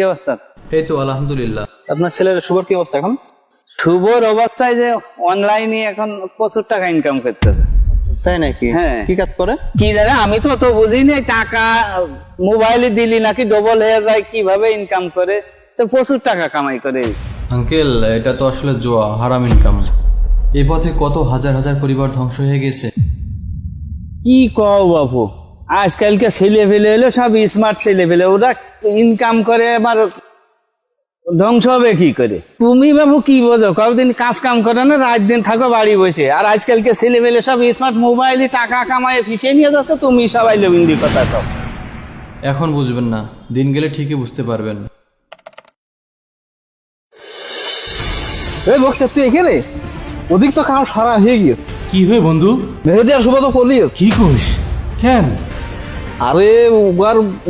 কি অবস্থা? এই তো আলহামদুলিল্লাহ। আপনার ছেলের শুভর কি অবস্থা এখন? শুভর অবস্থায় যে অনলাইনে এখন প্রচুর টাকা ইনকাম করতেছে। তাই নাকি? হ্যাঁ। কি কাজ করে? কি জানে, আমি তো বুঝিনি। টাকা মোবাইলে দিলি নাকি ডবল হয়ে যায়, কিভাবে ইনকাম করে, তো প্রচুর টাকা কামাই করে। আঙ্কেল, এটা তো আসলে জুয়া, হারাম ইনকাম। এই পথে কত হাজার হাজার পরিবার ধ্বংস হয়ে গেছে। কি কও বাপু, আজকালকে ছেলে ফেলে হলো সব স্মার্ট ছেলে ফেলে, ওরা ইনকাম করে আবার ধ্বংস হবে কি করে? তুমি বাবু কি বোঝো? কতদিন কাজ কাম করে না, রাত দিন থাকো বাড়ি বসে। আর আজকালকে ছেলে ফেলে সব স্মার্ট মোবাইলে টাকা কামায় ফিসে নিয়ে যাচ্ছে, তুমি সবাই লবিন্দি কথা কও। এখন বুঝবেন না, দিন গেলে ঠিকই বুঝতে পারবেন। এই বক্তা, তুই এখানে? ওদিক তো কাম সারা হয়ে গিয়েছে। কি হয়ে বন্ধু? মেহেদি আর শুভ তো পলিয়েছে। কি কইস? কেন? আরে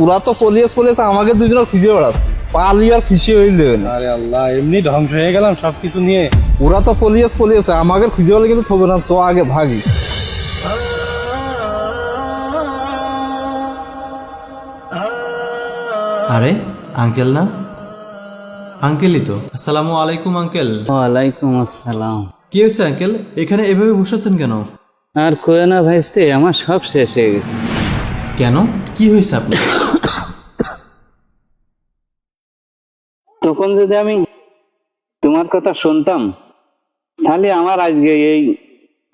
ওরা তো পলিয়েছে, আমাকে দুজনের খুঁজে বেড়াচ্ছে। পালি আর ফিসে হইলে আরে আল্লাহ, এমনি ধ্বংস হয়ে গেলাম সবকিছু নিয়ে। ওরা তো পলিয়েছে, আমাকে খুঁজে বেড়ালে কিন্তু থবে না। চো আগে ভাগি। আরে আঙ্কেল না? আঙ্কেলই তো। আসসালামু আলাইকুম আঙ্কেল। ওয়ালাইকুম আসসালাম। কি হয়েছে আঙ্কেল, এখানে এভাবে বসেছেন কেন? আর কয়ে না ভাইস্তে, আমার সব শেষ হয়ে গেছে। কেন, কি হয়েছে আপনি? তখন যদি আমি তোমার কথা শুনতাম, তাহলে আমার আজকে এই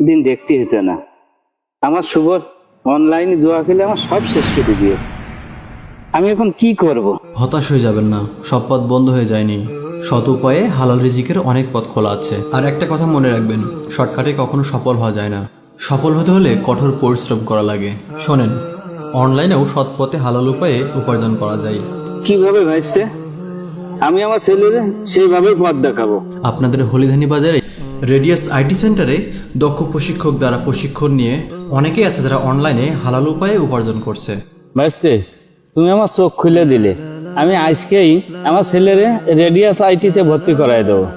দিন দেখতে হতো না। আমার শুভ অনলাইনে জুয়া খেলে আমার সব শেষ করে দিয়ে, আমি এখন কি করব? হতাশ হয়ে যাবেন না, সব পথ বন্ধ হয়ে যায়নি। সৎ উপায়ে হালাল রিজিকের অনেক পথ খোলা আছে। আর একটা কথা মনে রাখবেন, শর্টকাটে কখনো সফল হওয়া যায় না। সফল হতে হলে কঠোর পরিশ্রম করা লাগে। শোনেন, অনলাইনেও সৎ পথে হালাল উপায়ে উপার্জন করা যায়। কিভাবে ভাইস্তে? আমি আমার ছেলের সেইভাবে পথ দেখাবো। আপনাদের হলিধানি বাজারে রেডিয়াস আইটি সেন্টারে দক্ষ প্রশিক্ষক দ্বারা প্রশিক্ষণ নিয়ে অনেকেই আছে যারা অনলাইনে হালাল উপায়ে উপার্জন করছে। ভাইস্তে, তুমি আমার চোখ খুলে দিলে। আমি আজকেই আমার ছেলের রেডিয়াস আইটিতে ভর্তি করাই দেবো।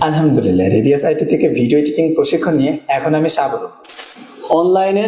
আলহামদুলিল্লাহ, রেডিয়াস আইটি থেকে ভিডিও এডিটিং প্রশিক্ষণ নিয়ে এখন আমি সাবর। অনলাইনে